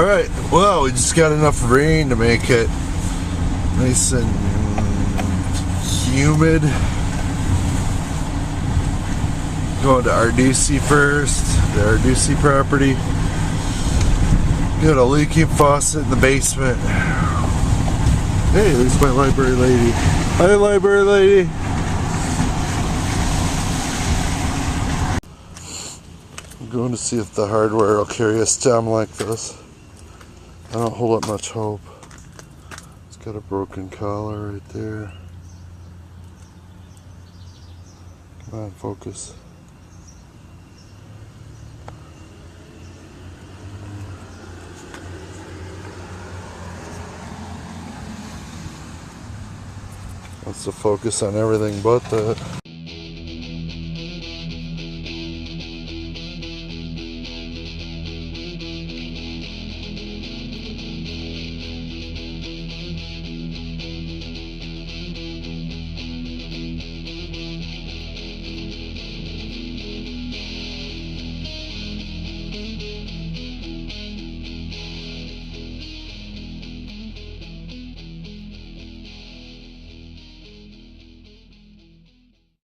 Alright, well, we just got enough rain to make it nice and humid. Going to RDC first, the RDC property. Got a leaky faucet in the basement. Hey, there's my library lady. Hi, library lady. I'm going to see if the hardware will carry a stem like this. I don't hold up much hope. It's got a broken collar right there. Come on, focus. Wants to focus on everything but that.